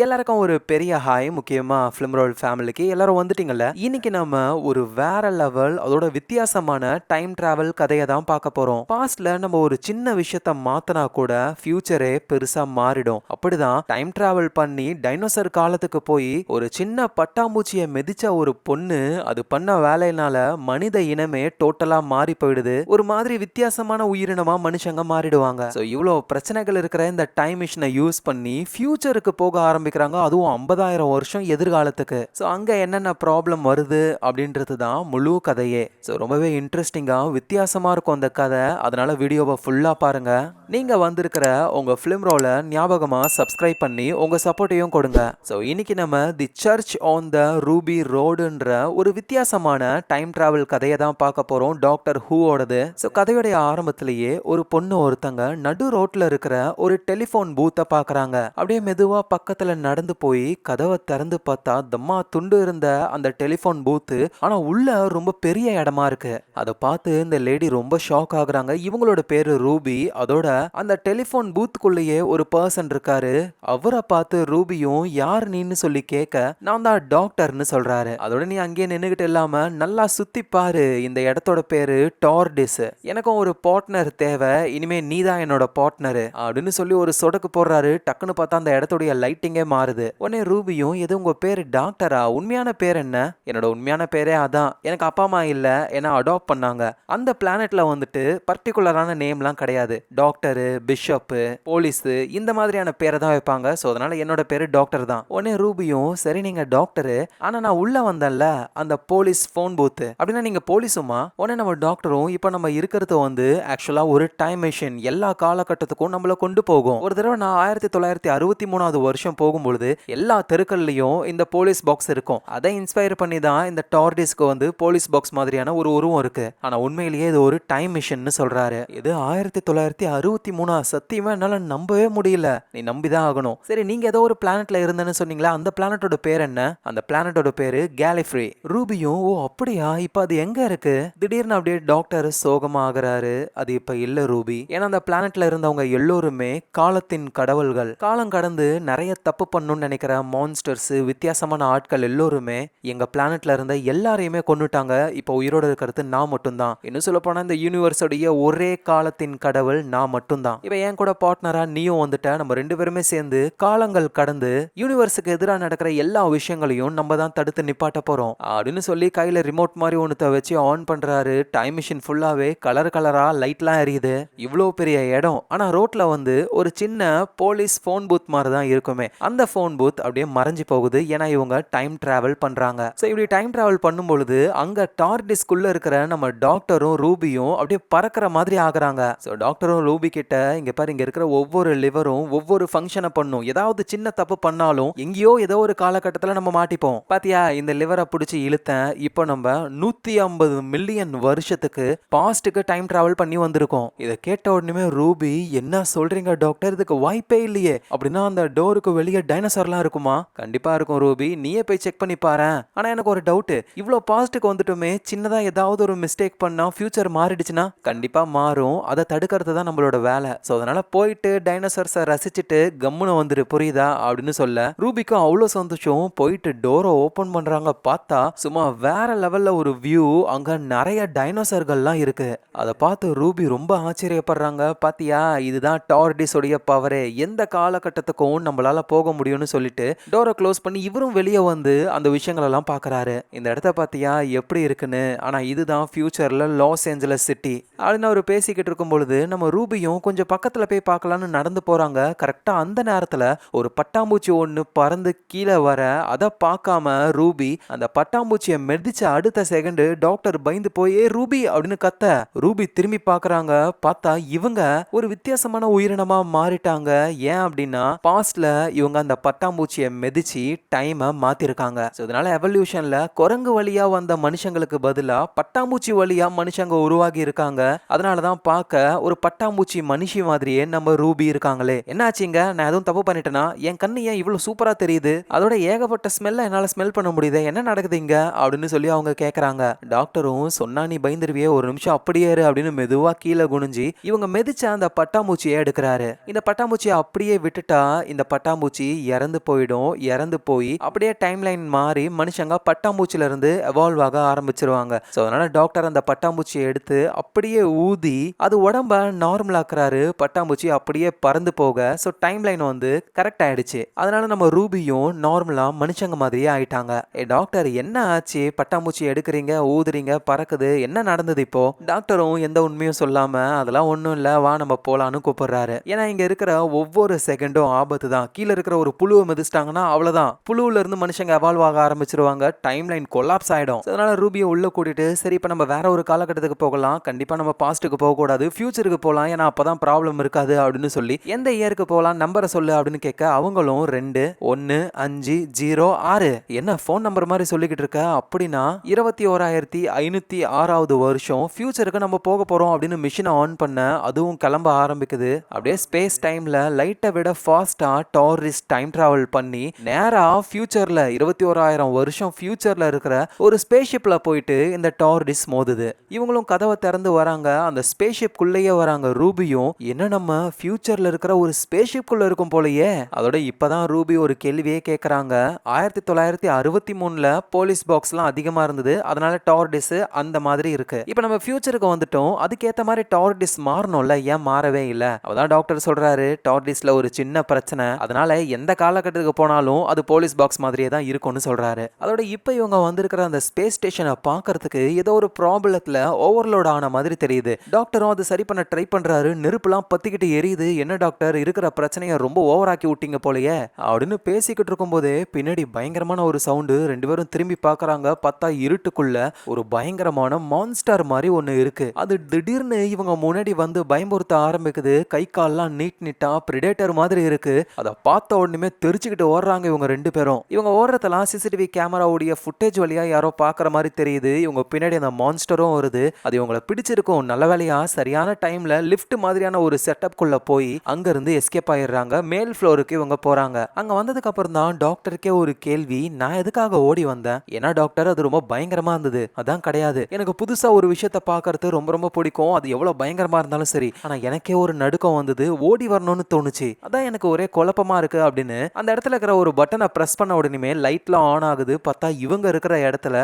எல்லாருக்கும் ஒரு பெரிய ஹாய். முக்கியமா ஃபிலிம் ரோல் ஃபேமிலிக்கு எல்லாரும் வந்துட்டீங்கல்ல. இன்னைக்கு நம்ம ஒரு வேற லெவல் அதோட வித்தியாசமான டைம் டிராவல் கதையை தான் பார்க்க போறோம். பாஸ்ட்ல நம்ம ஒரு சின்ன விஷயத்த மாத்தினா கூட ஃபியூச்சரே பெருசா மாறிடும். அப்படிதான் டைம் டிராவல் பண்ணி டைனோசர் காலத்துக்கு போய் ஒரு சின்ன பட்டாம்பூச்சியை மிதிச்ச ஒரு பொண்ணு அது பண்ண வேலையினால மனித இனமே டோட்டலா மாறி போயிடுது. ஒரு மாதிரி வித்தியாசமான உயிரினமா மனுஷங்க மாறிடுவாங்க. சோ இவ்வளோ பிரச்சனைகள் இருக்கிற இந்த டைம் மிஷினை யூஸ் பண்ணி ஃபியூச்சருக்கு போக ஆரம்பிக்கிறாங்க. அதுவும் 50,000 வருஷம் எதிர்காலத்துக்கு. ஸோ அங்கே என்னென்ன ப்ராப்ளம் வருது அப்படின்றது தான் முழு கதையே. ஸோ ரொம்பவே இன்ட்ரெஸ்டிங்காக வித்தியாசமாக இருக்கும் அந்த கதை. அதனால வீடியோவை ஃபுல்லாக பாருங்க. நீங்கள் வந்திருக்கிற உங்கள் ஃபிலிம் ரோலை ஞாபகமாக சப்ஸ்கிரைப் பண்ணி உங்கள் சப்போர்ட்டையும் கொடுங்க. ஸோ இன்னைக்கு நம்ம the church on the ruby ரோடுன்ற ஒரு வித்தியாசமான டைம் டிராவல் கதையை தான் பார்க்க போகிறோம். டாக்டர் ஹூவோடது. ஸோ கதையுடைய ஆரம்பத்திலேயே ஒரு பொண்ணு ஒருத்தங்க நடு ரோட்டில் இருக்கிற ஒரு டெலிஃபோன் பூத்தை பார்க்குறாங்க. அப்படியே மெதுவாக பக்கத்துல நடந்து போய் கதவை திறந்து பார்த்தா தம்மா துண்டு இருந்த அந்த டெலிபோன் பூத்து ஆனா உள்ள ரொம்ப பெரிய இடமா இருக்கு. அதை பார்த்து இந்த லேடி ரொம்ப ஷாக் ஆகுறாங்க. இவங்களோட பேரு ரூபி. அதோட அந்த டெலிபோன் பூத்துக்குள்ளேயே ஒரு பர்சன் இருக்காரு. அவரை பார்த்து ரூபியும் யார் நீன்னு சொல்லி கேட்க நான் தான் டாக்டர்னு சொல்றாரு. அதோட நீ அங்கேயே நின்னுகிட்டு இல்லாம நல்லா சுத்தி பாரு. இந்த இடத்தோட பேரு டார்டிஸ். எனக்கும் ஒரு பார்ட்னர் தேவை. இனிமே நீ தான் என்னோட பார்ட்னர் அப்படின்னு சொல்லி ஒரு சொடக்கு போடுறாரு. டக்குன்னு பார்த்தா அந்த இடத்துடைய லைட்டிங்கே மாறுது. உடனே ரூபியும் எது உங்க பேரு டாக்டரா? உண்மையான பேர் என்ன? என்னோட உண்மையான பேரே அதான். எனக்கு அப்பா அம்மா இல்ல, என்ன அடாப்ட் பண்ணாங்க. அந்த பிளானட்ல வந்துட்டு பர்டிகுலரான நேம்லாம் கிடையாது. டாக்டரு, பிஷப்பு, போலீஸ் இந்த மாதிரியான பேரை தான் வைப்பாங்க. ஸோ அதனால என்னோட பேரு டாக்டர் தான். உடனே ரூபியும் சரி நீங்க டாக்டரு, ஆனா நான் உள்ள வந்தேன்ல அந்த போலீஸ் போன் பூத்து, அப்படின்னா நீங்க போலீஸுமா? உடனே நம்ம டாக்டரும் இப்ப நம்ம இருக்கிறது வந்து ஆக்சுவலா ஒரு டைம் மிஷின். எல்லா காலகட்டத்துக்கும் நம்மள கொண்டு போகும். ஒரு தடவை நான் 1963 வருஷம் போகும்பொழுது எல்லா தெருக்கள்லயும் இந்த போலீஸ் பாக்ஸ் இருக்கும். அதை இன்ஸ்பயர் பண்ணி தான் இந்த டார்டிஸ்க்கு வந்து போலீஸ் பாக்ஸ் மாதிரியான ஒரு உருவம் இருக்கு. ஆனா உண்மையிலேயே இது ஒரு டைம் மிஷின் சொல்றாரு. இது 1963. சத்தியமா என்னால நம்பவே முடியல. நீ நம்பிதான் ஆகணும். சரி நீங்க ஏதோ ஒரு பிளானட்ல இருந்தேன்னு சொன்னீங்களா, அந்த பிளானட்டோட பேர் என்ன? அந்த பிளானட்டோட பேரு கேலிஃப்ரி. ரூபியும் ஓ அப்படியா, இப்ப அது எங்க இருக்கு? திடீர்னு அப்படியே டாக்டர் சோகமா ஆகுறாரு. அது இப்ப இல்ல ரூபி. ஏன்னா அந்த பிளானட்ல இருந்தவங்க எல்லோருமே காலத்தின் கடவுள்கள். காலம் கடந்து நிறைய தப்பு பண்ணணும்னு நினைக்கிற மான்ஸ்டர்ஸ், வித்தியாசமான ஆட்கள் எல்லோருமே எங்க பிளானட்ல இருந்த எல்லாரையுமே கொன்னுட்டாங்க. இப்போ உயிரோட இருக்கிறது நான் மட்டும்தான். இன்னும் சொல்ல போனா இந்த யூனிவர்ஸோடைய ஒரே காலத்தின் கடவுள் நான் மட்டும்தான். இப்போ என் கூட பார்ட்னரா நீயும் வந்துட்ட. நம்ம ரெண்டு பேருமே சேர்ந்து காலங்கள் கடந்து யூனிவர்ஸுக்கு எதிராக நடக்கிற எல்லா விஷயங்களையும் நம்ம தான் தடுத்து நிப்பாட்ட போறோம் அப்படின்னு சொல்லி கையில ரிமோட் மாதிரி ஒன்று வச்சு ஆன் பண்றாரு. டைம் மிஷின் ஃபுல்லாவே கலர் கலரா லைட்லாம் எரியுது. இவ்வளோ பெரிய இடம். ஆனா ரோட்ல வந்து ஒரு சின்ன போலீஸ் போன் பூத் மாதிரி தான் இருக்குமே. அந்த போன் பூத் அப்படியே மறைஞ்சு போகுது. ஏன்னா இவங்க டைம் டிராவல் பண்றாங்க. சோ இப்படி டைம் டிராவல் பண்ணும்பொழுது அங்க டார்டிஸ்குள்ள இருக்கிற நம்ம டாக்டரும் ரூபியும் அப்படியே பறக்கிற மாதிரி ஆகுறாங்க. சோ டாக்டரும் ரூபி கிட்ட இங்க பாரு, இங்க இருக்கிற ஒவ்வொரு லிவரும் ஒவ்வொரு ஃபங்க்ஷனை பண்ணும். ஏதாவது சின்ன தப்பு பண்ணாலும் எங்கேயோ ஏதோ ஒரு காலகட்டத்தில் நம்ம மாட்டிப்போம். பாத்தியா இந்த லிவரை பிடிச்சி இழுத்தேன். இப்போ நம்ம 150 மில்லியன் வருஷத்துக்கு பாஸ்டுக்கு டைம் டிராவல் பண்ணி வந்திருக்கோம். இதை கேட்ட உடனே ரூபி என்ன சொல்றீங்க டாக்டர், இதுக்கு வாய்ப்பே இல்லையே. அப்படின்னா அந்த டோருக்கு வெளியே டைனோசர்லாம் இருக்குமா? கண்டிப்பா இருக்கும் ரூபி, நீயே போய் செக் பண்ணி பாரு. ஆனா எனக்கு ஒரு டவுட், இவ்வளோ பாஸ்ட்டுக்கு வந்துட்டுமே சின்னதா ஏதாவது ஒரு மிஸ்டேக் பண்ணா ஃபியூச்சர் மாறிடுச்சுன்னா? கண்டிப்பா மாறும். அதை தடுக்கிறது தான் நம்மளோட வேலை. ஸோ அதனால போயிட்டு டைனோசர்ஸை ரசிச்சுட்டு கம்முன்னு வந்துரு, புரியுதா அப்படின்னு சொல்ல ரூபிக்கும் அவ்வளோ சந்தோஷம். போயிட்டு டோரை ஓப்பன் பண்றாங்க. பார்த்தா சும்மா வேற லெவல்ல ஒரு வியூ. அங்க நிறைய டைனோசர்கள்லாம் இருக்கு. அதை பார்த்து ரூபி ரொம்ப ஆச்சரியப்படுறாங்க. பாத்தியா இதுதான் டார்டிஸோடைய பவரே. எந்த காலகட்டத்துக்கும் நம்மளால போக முடியும்னு சொல்லிட்டு டோரை க்ளோஸ் பண்ணி இவரும் வெளியே வந்து அந்த விஷயங்கள் எல்லாம் பார்க்கறாரு. இந்த இடத்த பார்த்தியா எப்படி இருக்குன்னு? ஆனா இதுதான் ஃபியூச்சர்ல லாஸ் ஏஞ்சலஸ் சிட்டி அப்படின்னு அவர் பேசிக்கிட்டு இருக்கும் பொழுது நம்ம ரூபியும் கொஞ்சம் பக்கத்துல போய் பார்க்கலான்னு நடந்து போறாங்க. கரெக்டா அந்த நேரத்துல ஒரு பட்டாம்பூச்சி ஒன்று பறந்து கீழே வர அதை பார்க்காம ரூபி அந்த பட்டாம்பூச்சியை மெதிச்ச அடுத்த செகண்ட் டாக்டர் பயந்து போய் ஏ ரூபி அப்படின்னு கத்த ரூபி திரும்பி பார்க்கறாங்க. பார்த்தா இவங்க ஒரு வித்தியாசமான உயிரினமா மாறிட்டாங்க. ஏன் அப்படின்னா பாஸ்ட்ல இவங்க அந்த பட்டாம்பூச்சியை மிதிச்சு டைமை மாத்திருக்காங்க. இதனால எவல்யூஷன்ல குரங்கு வழியா வந்த மனுஷங்களுக்கு பதிலா பட்டாம்பூச்சி வழியா மனுஷங்க உருவாகி இருக்காங்க. அதனாலதான் பார்க்க ஒரு பட்டாம்பூச்சி மனுஷி மாதிரியே நம்ம ரூபி இருக்காங்களே. என்னாச்சுங்க, நான் எதுவும் தப்பு பண்ணிட்டேனா? என் கண்ணு ஏன் இவ்வளவு சூப்பரா தெரியுது? அதோட ஏகப்பட்ட ஸ்மெல்ல என்னால ஸ்மெல் பண்ண முடியுது. என்ன நடக்குது இங்க அப்படின்னு சொல்லி அவங்க கேக்குறாங்க. டாக்டரும் சொன்னா நீ பயந்துருவியே, ஒரு நிமிஷம் அப்படியே இரு அப்படின்னு மெதுவா கீழே குனிஞ்சு இவங்க மிதிச்ச அந்த பட்டாம்பூச்சியை எடுக்கிறாரு. இந்த பட்டாம்பூச்சியை அப்படியே விட்டுட்டா இந்த பட்டாம்பூச்சி இறந்து போயிடும். இறந்து போய் அப்படியே டைம் லைன் மாறி மனுஷங்க பட்டாம்பூச்சில இருந்து எவால்வ் ஆக ஆரம்பிச்சிருவாங்க. ஸோ அதனால டாக்டர் அந்த பட்டாம்பூச்சியை எடுத்து அப்படியே ஊதி அது உடம்ப நார்மல் ஆக்குறாரு. பட்டாம்பூச்சி அப்படியே பறந்து போக ஸோ டைம் லைன் வந்து கரெக்ட் ஆயிடுச்சு. அதனால நம்ம ரூபியும் நார்மலா மனுஷங்க மாதிரியே ஆயிட்டாங்க. டாக்டர் என்ன ஆச்சு? பட்டாம்பூச்சி எடுக்கிறீங்க, ஊதுறீங்க, பறக்குது, என்ன நடந்தது இப்போ? டாக்டரும் எந்த உண்மையும் சொல்லாம அதெல்லாம் ஒன்றும் இல்லை, வா நம்ம போலான்னு கூப்பிடுறாரு. ஏன்னா இங்க இருக்கிற ஒவ்வொரு செகண்டும் ஆபத்து தான். கீழே இருக்கிற ஒரு புழுவை மிதிச்சிட்டாங்கன்னா அவ்வளவுதான், புழுவுல இருந்து மனுஷங்க எவால்வ் ஆக ஆரம்பிச்சிருவாங்க. டைம் லைன் கொலாப்ஸ் ஆயிடும். அதனால ரூபியை உள்ள கூட்டிட்டு சரி இப்ப நம்ம வேற ஒரு காலகட்டத்துக்கு போகலாம், கண்டிப்பா நம்ம பாஸ்ட்டுக்கு போக கூடாது, ஃபியூச்சருக்கு போகலாம், ஏன்னா அப்பதான் ப்ராப்ளம் இருக்காது அப்படின்னு சொல்லி எந்த இயருக்கு போகலாம் நம்பரை சொல்லு அப்படின்னு கேட்க அவங்களும் 2 1 5 0 6 என்ன போன் நம்பர் மாதிரி சொல்லிக்கிட்டு இருக்க? அப்படின்னா 21506வது வருஷம் ஃபியூச்சருக்கு நம்ம போக போறோம் அப்படின்னு மிஷினை ஆன் பண்ண அதுவும் கிளம்ப ஆரம்பிக்குது. அப்படியே ஸ்பேஸ் டைம்ல லைட்டை விட ஃபாஸ்டா டாரிஸ்ட் டைம் டிராவல் பண்ணி நேரா ஃபியூச்சர்ல 21000 வருஷம் ஃபியூச்சர்ல இருக்கிற ஒரு ஸ்பேஸ் ஷிப்ல போயிட்டு இந்த டாரிஸ் மோதுது. இவங்களும் கதவை திறந்து வராங்க. அந்த ஸ்பேஸ் ஷிப் குள்ளேயே வராங்க. ரூபியும் என்ன நம்ம ஃபியூச்சர்ல இருக்கிற ஒரு ஸ்பேஸ் ஷிப் குள்ள இருக்கும் போலயே. அதோட இப்பதான் ரூபி ஒரு கேள்வியே கேட்கறாங்க. 1963ல போலீஸ் பாக்ஸ்லாம் அதிகமா இருந்தது, அதனால டார்டிஸ் அந்த மாதிரி இருக்கு. இப்போ நம்ம ஃபியூச்சருக்கு வந்துட்டோம், அதுக்கேத்த மாதிரி டார்டிஸ் மாறணும்ல, ஏன் மாறவே இல்ல? அதான் டாக்டர் சொல்றாரு டார்டிஸ்ல ஒரு சின்ன பிரச்சனை, அதனால எந்த காலகட்டத்துக்கு போனாலும் அது போலீஸ் பாக்ஸ் மாதிரியே தான் இருக்கும்னு சொல்றாரு. அதோட இப்போ இவங்க வந்திருக்கிற அந்த ஸ்பேஸ் ஸ்டேஷனை பார்க்கறதுக்கு ஏதோ ஒரு ப்ராப்ளத்துல ஓவர்லோட் ஆன மாதிரி தெரியுது. டாக்டரும் அது சரி பண்ண ட்ரை பண்றாரு. நெருப்புலாம் பத்திக்கிட்டு எரியுது. என்ன டாக்டர் இருக்கிற பிரச்சனையை ரொம்ப ஓவராக்கி விட்டீங்க போலயே அப்படின்னு பேசிக்கிட்டு இருக்கும் போதே பின்னாடி பயங்கரமான ஒரு சவுண்டு. 2 பேரும் திரும்பி பார்க்கறாங்க. பார்த்தா இருட்டுக்குள்ள ஒரு பயங்கரமான மான்ஸ்டர் மாதிரி ஒன்னு இருக்கு. அது திடீர்னு இவங்க முன்னாடி வந்து பயமுறுத்த ஆரம்பிக்குது. கை கால்லாம் நீட்டா பிரிடேட்டர் மாதிரி இருக்கு. அதை பார்த்த உடனே தெரிச்சுக்கிட்டு ஓடுறாங்க இவங்க 2 பேரும். இவங்க ஓடுறதெல்லாம் சிசிடிவி கேமராவுடைய ஃபுட்டேஜ் வழியா யாரோ பார்க்குற மாதிரி தெரியுது. இவங்க பின்னாடி அந்த மான்ஸ்டரும் வருது. அது இவங்களை பிடிச்சிருக்கும். நல்ல வேலையா சரியான டைம்ல லிஃப்ட் மாதிரியான ஒரு செட்டப் குள்ள போய் அங்க இருந்து எஸ்கேப் ஆயிடுறாங்க. மேல் ஃப்ளோருக்கு இவங்க போறாங்க. அங்க வந்ததுக்கு அப்புறம் தான் டாக்டருக்கே ஒரு கேள்வி, நான் எதுக்காக ஓடி வந்தேன்? ஏன்னா டாக்டர் அது ரொம்ப பயங்கரமா இருந்தது. அதான் கிடையாது, எனக்கு புதுசா ஒரு விஷயத்த பார்க்கறது ரொம்ப ரொம்ப பிடிக்கும், அது எவ்வளவு பயங்கரமா இருந்தாலும் சரி. ஆனா எனக்கே ஒரு நடுக்கம் வந்தது, ஓடி வரணும்னு தோணுச்சு, அதான் எனக்கு ஒரே குழப்பமா இருக்கு அப்படின்னு அந்த இடத்துல இருக்கிற ஒரு பட்டனை பிரஸ் பண்ண உடனே லைட்லாம் ஆன் ஆகுது. பார்த்தா இவங்க இருக்கிற இடத்துல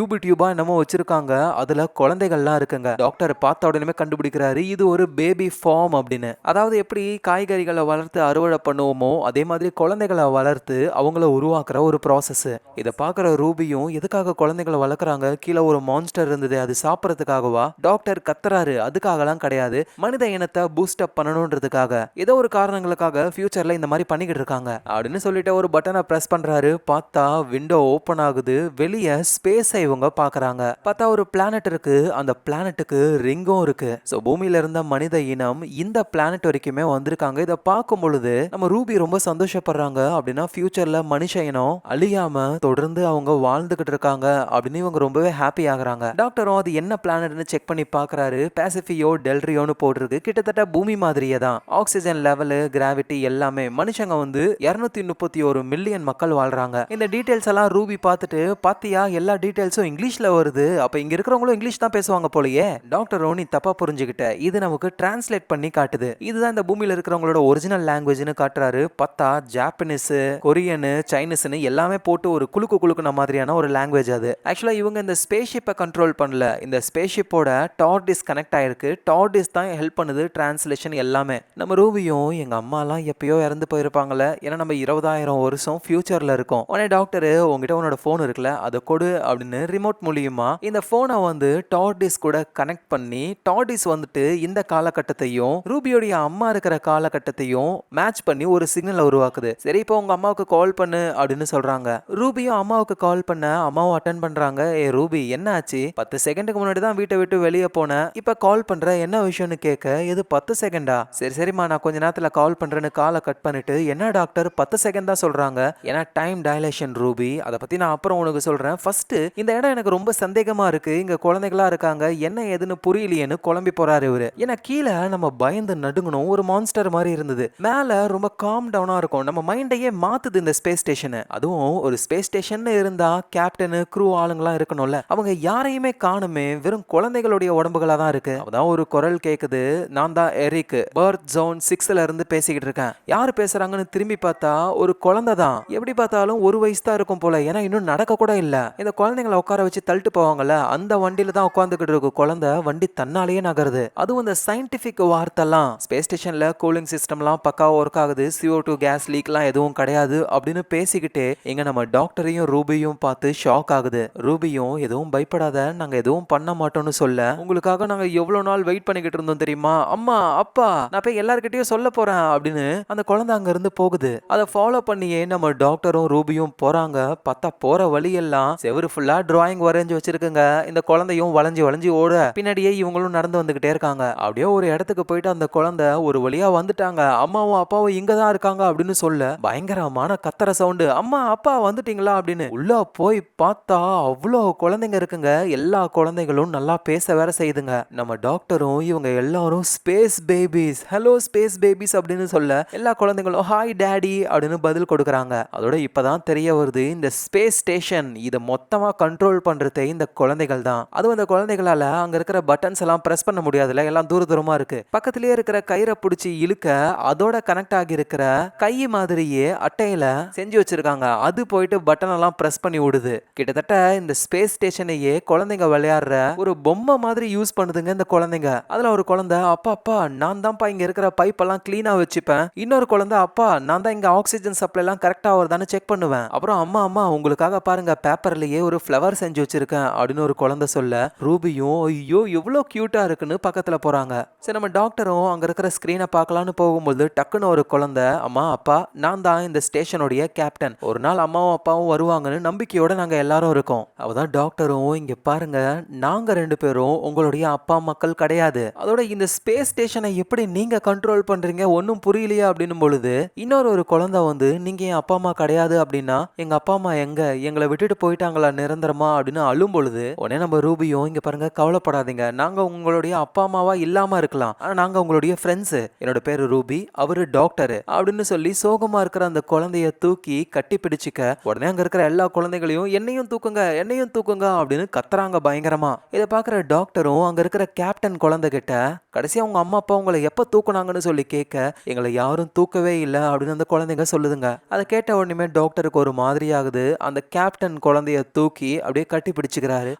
டியூபா என்னமோ வச்சிருக்காங்க. அதுல குழந்தைகள்லாம் இருக்குங்க. டாக்டர் பார்த்த உடனே கண்டுபிடிக்கிறாரு இது ஒரு பேபி ஃபார்ம் அப்படின்னு. அதாவது எப்படி காய்கறிகளை வளர்த்து அறுவடை பண்ணுவோமோ அதே மாதிரி குழந்தைகளை வளர்த்து அவங்கள உருவாக்குற ஒரு ப்ராசஸ். இதை பார்க்குற ரூபியும் எதுக்காக குழந்தைகளை வளர்க்குறாங்க? கீழே ஒரு மான்ஸ்டர் இருந்தது, அது சாப்பிட்றதுக்காகவா? டாக்டர் கத்துறாரு, அதுக்காகலாம் கிடையாது, மனித இனத்தை பூஸ்ட் அப் பண்ணணுன்றதுக்காக, ஏதோ ஒரு காரணங்களுக்காக ஃபியூச்சர்ல இந்த மாதிரி பண்ணிக்கிட்டு இருக்காங்க அப்படின்னு சொல்லிட்டு ஒரு பட்டனை பிரஸ் பண்றாரு. பார்த்தா விண்டோ ஓப்பன் ஆகுது. வெளியே ஸ்பேஸை இவங்க பார்க்கறாங்க. பார்த்தா ஒரு பிளானட் இருக்கு. அந்த பிளானட்டுக்கு ரிங்கும் இருக்கு. ஸோ பூமியில இருந்த மனித இனம் இந்த பிளானட் வரைக்குமே வந்திருக்காங்க. இதை பார்க்கும் பொழுது நம்ம ரூபி ரொம்ப சந்தோஷப்படுறாங்க. அப்படின்னா ஃபியூச்சர்ல மனுஷ இனம் அழியாம தொடர்ந்து அவங்க வாழ்ந்துகிட்டு இருக்காங்க அப்படின்னு இவங்க ரொம்பவே ஹாப்பி ஆகுறாங்க. டாக்டரும் அது என்ன பிளானட்னு செக் பண்ணி பார்க்கறாரு. பாசிபியோ டெல்ரியோன்னு போட்டிருக்கு. கிட்டத்தட்ட பூமி மாதிரியே தான். ஆக்சிஜன் லெவலு, கிராவிட்டி எல்லாமே. மனுஷங்க வந்து 231 மில்லியன் மக்கள் வாழ்றாங்க. இந்த டீடைல்ஸ் எல்லாம் ரூபி பார்த்துட்டு, பாத்தியா எல்லா டீடைல்ஸும் இங்கிலீஷ்ல வருது, அப்ப இங்க இருக்கிறவங்களும் இங்கிலீஷ் தான் பேசுவாங்க போலயே. டாக்டரும் நீ தப்பா புரிஞ்சுக்கிட்ட, இது நமக்கு டிரான்ஸ்லேட் பண்ணி காட்டுது, இதுதான் இந்த பூமியில இருக்கிறவங்களோட ஒரிஜினல் லாங்குவேஜ்னு காட்டுறாரு. பார்த்தா ஜாப்பனீஸ், கொரியனு, சைனீஸ்னு எல்லாமே போட்டு ஒரு குலுக்குன மாதிரியான ஒரு லாங்குவேஜ் அது. ஆக்சுவலா இவங்க இந்த ஸ்பேஸ் ஷிப்பை கண்ட்ரோல் பண்ணல, இந்த ஸ்பேஸ் ஷிப்போட டார்டிஸ் கனெக்ட் ஆயிருக்கு. டார்டிஸ் தான் ஹெல்ப் பண்ணுது டிரான்ஸ்லேஷன் எல்லாமே. நம்ம ரூபியும் எங்க அம்மாலாம் எப்பயோ இறந்து போயிருப்பாங்கல்ல, ஏன்னா நம்ம 20000 வருஷம் ஃபியூச்சர்ல இருக்கோம். உடனே டாக்டர் உங்ககிட்ட உன்னோட போன் இருக்குல்ல, அதை கொடு அப்படின்னு ரிமோட் மூலியமா இந்த போனை வந்து டார்டிஸ் கூட கனெக்ட் பண்ணி, டார்டிஸ் வந்துட்டு இந்த காலகட்டத்தையும் ரூபியோடைய அம்மா இருக்கிற காலகட்டத்தையும் மேட்ச் பண்ணி ஒரு சிக்னல் உருவாக்குது. சரி இப்போ உங்க அம்மாவுக்கு கால் பண்ணு அப்படின்னு சொல்றாங்க. ரூபியும் அம்மாவுக்கு கால் பண்ண அம்மாவும் அட்டன் பண்றாங்க. ஏ ரூபி என்ன ஆச்சு? 10 செகண்டுக்கு முன்னாடி தான் வீட்டை விட்டு வெளியே போனேன், இப்ப கால் பண்ற, என்ன விஷயம்னு கேட்க, இது 10 செகண்டா? சரி சரிம்மா நான் கொஞ்ச நேரத்துல கால் பண்றேன்னு காலை கட் பண்ணிட்டு, என்ன டாக்டர் 10 செகண்ட் தான் சொல்றாங்க? ஏன்னா டைம் டைலேஷன் ரூபி, அதை பத்தி நான் அப்புறம் உனக்கு சொல்றேன். ஃபர்ஸ்ட் இந்த இடம் எனக்கு ரொம்ப சந்தேகமா இருக்கு, இங்க குழந்தைகளா இருக்காங்க, என்ன ஏதுன்னு புரியலையேன்னு குழம்பி போறாரு இவரு. ஏன்னா கீழே நம்ம பயந்து நடுங்கணும், ஒரு மான்ஸ்டர் மாதிரி இருந்தது, மேல ரொம்ப காம் டவுனா இருக்கும். நம்ம மைண்டையே மாத்துது இந்த ஸ்பேஸ் ஸ்டேஷன். அதுவும் ஒரு ஸ்பேஸ் ஸ்டேஷன் இருந்தா கேப்டனு க்ரூ ஆளுங்களாம் இருக்கணும்ல, அவங்க யாரையுமே காணுமே, வெறும் குழந்தைகளுடைய உடம்புகளா தான் இருக்கு. அதான் ஒரு குரல் கேக்குது, நான் தான் எரிக், பர்த் ஜோன் 6ல இருந்து பேசிக்கிட்டு இருக்கேன். யாரு பேசுறாங்கன்னு திரும்பி பார்த்தா ஒரு குழந்தை தான். எப்படி பார்த்தாலும் ஒரு வயசு தான் இருக்கும் போல, ஏன்னா இன்னும் நடக்க கூட இல்ல. இந்த குழந்தைங்களை உட்கார வச்சு தள்ளிட்டு போவாங்கல்ல, அந்த வண்டியில தான் உட்காந்துக்கிட்டு இருக்கு குழந்தை. வண்டி தன்னாலேயே நகருது. அதுவும் இந்த சயின்டிபிக் வார்த்தைலாம், ஸ்பேஸ் ஸ்டேஷன்ல கூலிங் சிஸ்டம்லாம் பக்காவா ஒர்க் ஆகுது, CO2 கேஸ் லீக்லாம் எதுவும் கிடையாது அப்படின்னு பேசிக்கிட்டே எங்க நம்ம டாக்டரையும் ரூபியும் பார்த்து ஷாக் ஆகுது. ரூபியும் எதுவும் பயப்படாத, நாங்க எதுவும் பண்ண மாட்டோம்னு சொல்ல, உங்களுக்காக நாங்க எவ்வளவு நாள் வெயிட் பண்ணிக்கிட்டு இருந்தோம் தெரியுமா, அம்மா அப்பா நான் போய் எல்லார்கிட்டயும் சொல்ல போறேன் அப்படின்னு அந்த குழந்தை அங்க இருந்து போகுது. அதை ஃபாலோ பண்ணியே நம்ம டாக்டரும் ரூபியும் போறாங்க. பார்த்தா போற வழி எல்லாம் செவரு ஃபுல்லா டிராயிங் வரைஞ்சு வச்சிருக்குங்க. இந்த குழந்தையும் வளைஞ்சு வளைஞ்சு ஓட பின்னாடியே இவங்களும் நடந்து வந்துகிட்டே இருக்காங்க. அப்படியே ஒரு இடத்துக்கு போயிட்டு அந்த குழந்தை ஒரு வழியா வந்துட்டாங்க. அம்மாவும் அப்பாவும் இங்க தான் இருக்காங்க அப்படின்னு சொல்ல பயங்கரமான கத்தர சவுண்டு, அம்மா அப்பா வந்துட்டீங்களா அப்படின்னு. உள்ள போய் பார்த்தா அவ்வளோ குழந்தைங்க இருக்குங்க. எல்லா குழந்தைகளும் நல்லா பேச வேற செய்யுதுங்க. நம்ம டாக்டரும் இவங்க எல்லாரும் space babies, hello space babies அப்படின்னு சொல்ல எல்லா குழந்தைங்களும் ஹாய் டாடி அப்படின்னு பதில் கொடுக்கறாங்க. அதோட இப்பதான் தெரிய வருது, இந்த ஸ்பேஸ் ஸ்டேஷன் இதை மொத்தமா கண்ட்ரோல் பண்றதே இந்த குழந்தைகள் தான். அதுவும் அந்த குழந்தைகளால அங்க இருக்கிற பட்டன்ஸ் எல்லாம் பிரஸ் பண்ண முடியாதுல, எல்லாம் தூர தூரமா இருக்கு. பக்கத்திலேயே இருக்கிற கயிறை பிடிச்சி இழுக்க அதோட கனெக்ட் ஆகி இருக்கிற கை மாதிரியே அட்டையில செஞ்சு வச்சிருக்காங்க. அது போயிட்டு பட்டன் எல்லாம் பிரஸ் பண்ணி விடுது. கிட்டத்தட்ட இந்த ஸ்பேஸ் ஸ்டேஷனையே குழந்தைங்க விளையாடுற ஒரு பொம்மை மாதிரி யூஸ் பண்ணுதுங்க இந்த குழந்தைங்க. அதுல ஒரு குழந்தை, அப்பா அப்பா நான் தான்ப்பா இங்க இருக்கிற பைப் எல்லாம் கிளீனா வச்சுப்பேன். இன்னொரு குழந்தை, அப்பா நான் தான் இங்க ஆக்சிஜன் சப்ளை எல்லாம் கரெக்டா வருதான்னு செக் பண்ணுவேன். அப்புறம் அம்மா அம்மா உங்களுக்காக பாருங்க பேப்பர்லயே ஒரு ஃப்ளவர் செஞ்சு வச்சிருக்கேன் அப்படின்னு ஒரு குழந்தை சொல்ல, ரூபியும் ஐயோ எவ்வளவு கியூட்டா இருக்குன்னு பக்கத்துல போறாங்க. சரி நம்ம டாக்டரும் அங்க இருக்கிற ஸ்கிரீனை பார்க்கலான்னு போகும்போது டக்குன்னு ஒரு குழந்தை, அம்மா அப்பா நான் தான் இந்த ஸ்டேஷனுடைய கேப்டன், ஒரு நாள் அம்மாவும் அப்பாவும் வருவாங்கன்னு நம்பிக்கையோட நாங்க எல்லாரும் இருக்கோம். அவதான் டாக்டரும், இங்க பாருங்க நாங்க 2 பேரும் உங்களுடைய அப்பா மக்கள் கிடையாது. அதோட இந்த ஸ்பேஸ் ஸ்டேஷனை எப்படி நீங்க கண்ட்ரோல் பண்றீங்க ஒன்னும் புரியலையா அப்படின்னு பொழுது இன்னொரு குழந்தை வந்து, நீங்க என் அப்பா அம்மா கிடையாது அப்படின்னா எங்க அப்பா அம்மா எங்க, எங்களை விட்டுட்டு போயிட்டாங்களா நிரந்தரமா அப்படின்னு அழும் பொழுது உடனே நம்ம ரூபியும், இங்க பாருங்க கவலைப்படாதீங்க, நாங்க உங்களுடைய அப்பா அம்மாவா இல்லாம இருக்கலாம், ஆனா நாங்க உங்களுடைய ஃப்ரெண்ட்ஸ், என்னோட பேரு ரூபி, அவரு டாக்டர் அப்படின்னு சொல்லி சோகமா இருக்கிற அந்த குழந்தைய தூக்கி கட்டி பிடிச்சிக்க உடனே அங்க இருக்கிற எல்லா குழந்தைகளையும் என்னையும் தூக்குங்க அப்படின்னு கத்துறாங்க பயங்கரமா. இதை பாக்குற டாக்டரும் அங்க இருக்கிற கேப்டன் குழந்தை கிட்ட கடைசியா உங்க அம்மா அப்பா உங்களை எப்ப தூக்குனாங்கன்னு சொல்லி கேட்க, எங்களை யாரும் தூக்கவே இல்லை அப்படின்னு அந்த குழந்தைங்க சொல்லுதுங்க. அதை கேட்ட உடனே டாக்டருக்கு ஒரு மாதிரி ஆகுது. அந்த கேப்டன் குழந்தைய தூக்கி அப்படியே கட்டி பிடிச்சுக்கிறாரு.